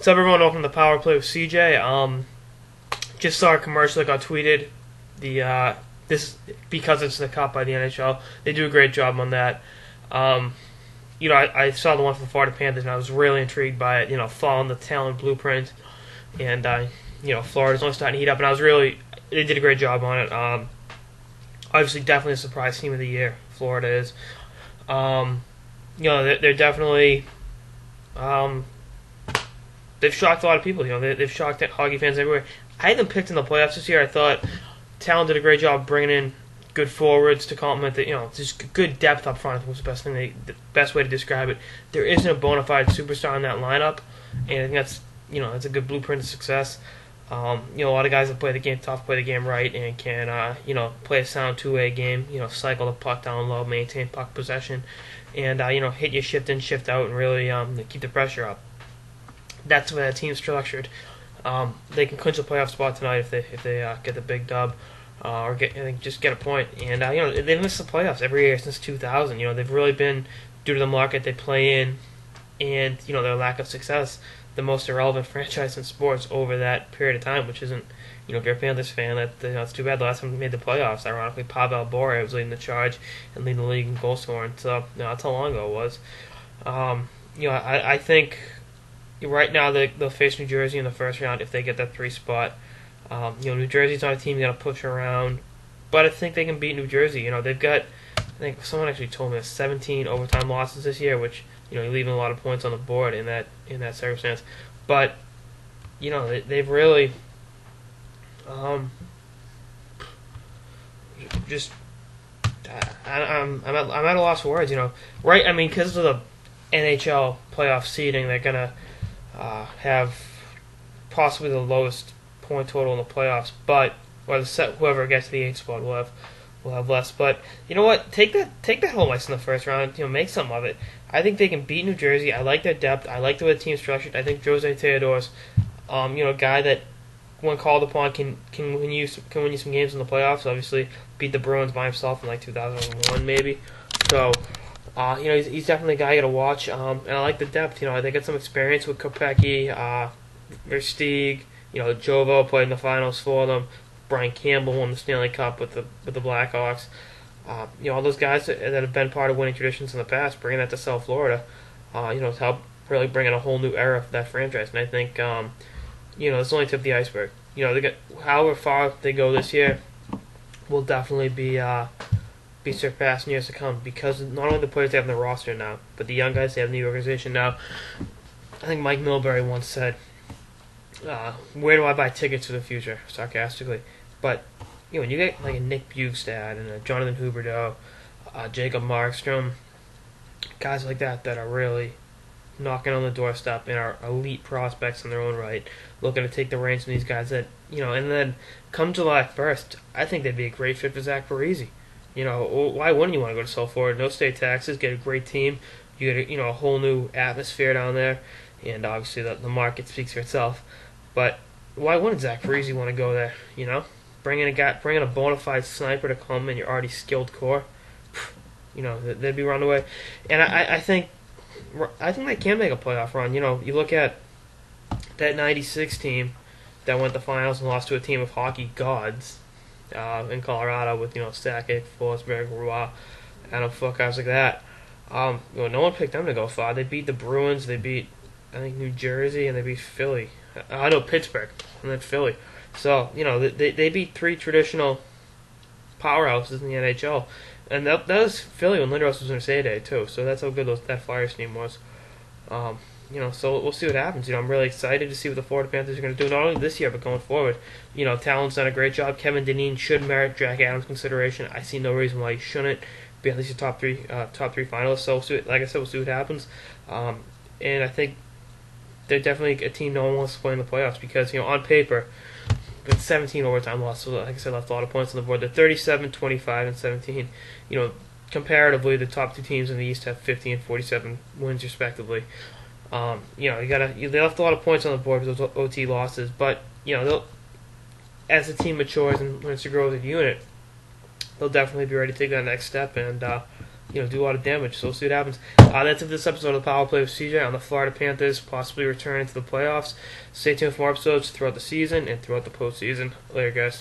What's up, everyone? Welcome to the Power Play with CJ. Just saw a commercial that got tweeted. This because it's the cup by the NHL. They do a great job on that. I saw the one for the Florida Panthers, and I was really intrigued by it. Following the talent blueprint, and Florida's only starting to heat up, and they did a great job on it. Obviously, definitely a surprise team of the year. Florida is. They're definitely. They've shocked a lot of people. They've shocked hockey fans everywhere. I had them picked in the playoffs this year. I thought Talon did a great job bringing in good forwards to complement just good depth up front. I think was the best way to describe it. There isn't a bona fide superstar in that lineup, and I think that's a good blueprint of success. A lot of guys that play the game tough, play the game right, and can play a sound two-way game. Cycle the puck down low, maintain puck possession, and hit you shift in, shift out, and really keep the pressure up. That's the way that team's structured. They can clinch a playoff spot tonight if they get the big dub, or just get a point. And they've missed the playoffs every year since 2000. They've really been, due to the market they play in, and their lack of success, the most irrelevant franchise in sports over that period of time. Which isn't, if you're a Panthers fan, it's too bad. The last time they made the playoffs, ironically, Pavel Bure was leading the charge and leading the league in goal scoring. So that's how long ago it was. I think. Right now, they'll face New Jersey in the first round if they get that 3 spot. New Jersey's not a team going to push around, but I think they can beat New Jersey. They've got, I think someone actually told me, 17 overtime losses this year, which you're leaving a lot of points on the board in that circumstance. But they've really I'm at a loss for words. Right? I mean, because of the NHL playoff seeding, they're gonna have possibly the lowest point total in the playoffs, whoever gets to the 8th spot will have less. But you know what? Take that home ice in the first round. Make some of it. I think they can beat New Jersey. I like their depth. I like the way the team's structured. I think Jose Theodore's, a guy that when called upon can win you some games in the playoffs. Obviously, beat the Bruins by himself in 2001 maybe. So. He's definitely a guy you got to watch, and I like the depth. They got some experience with Kopecky, Versteeg, Jovo played in the finals for them. Brian Campbell won the Stanley Cup with the Blackhawks. All those guys that have been part of winning traditions in the past, bringing that to South Florida, to help really bring in a whole new era for that franchise. And I think, it's only tip of the iceberg. They got however far they go this year, will definitely be surpassed in years to come, because not only the players they have in the roster now, but the young guys they have in the organization now. I think Mike Milbury once said, where do I buy tickets for the future, sarcastically. But when you get like a Nick Bjugstad and a Jonathan Huberdeau, Jacob Markstrom, guys like that are really knocking on the doorstep and are elite prospects in their own right, looking to take the reins from these guys that, and then come July 1st, I think they'd be a great fit for Zach Parise. Why wouldn't you want to go to South Florida? No state taxes, get a great team. You get a whole new atmosphere down there, and obviously the market speaks for itself. But why wouldn't Zach Parise want to go there? Bring in a bona fide sniper to come in your already skilled core. They'd be run away. And I think they can make a playoff run. You look at that '96 team that went to the finals and lost to a team of hockey gods. In Colorado with Sakic, Forsberg, Roy, Adam Foot, guys like that. No one picked them to go far. They beat the Bruins, they beat New Jersey, and they beat Philly. I know Pittsburgh and then Philly. So they beat 3 traditional powerhouses in the NHL, and that was Philly when Lindros was in his heyday too. So that's how good that Flyers team was. So we'll see what happens. I'm really excited to see what the Florida Panthers are going to do, not only this year, but going forward. Talon's done a great job. Kevin Dineen should merit Jack Adams consideration. I see no reason why he shouldn't be at least a top three finalist. So, like I said, we'll see what happens. And I think they're definitely a team no one wants to play in the playoffs because, on paper, with 17 overtime losses, so like I said, left a lot of points on the board. They're 37, 25, and 17. Comparatively, the top 2 teams in the East have 50 and 47 wins, respectively. They left a lot of points on the board with those OT losses, but as the team matures and learns to grow as a unit, they'll definitely be ready to take that next step. And do a lot of damage. So we'll see what happens. That's it for this episode of the Power Play with CJ on the Florida Panthers, possibly returning to the playoffs. Stay tuned for more episodes throughout the season and throughout the postseason. Later, guys.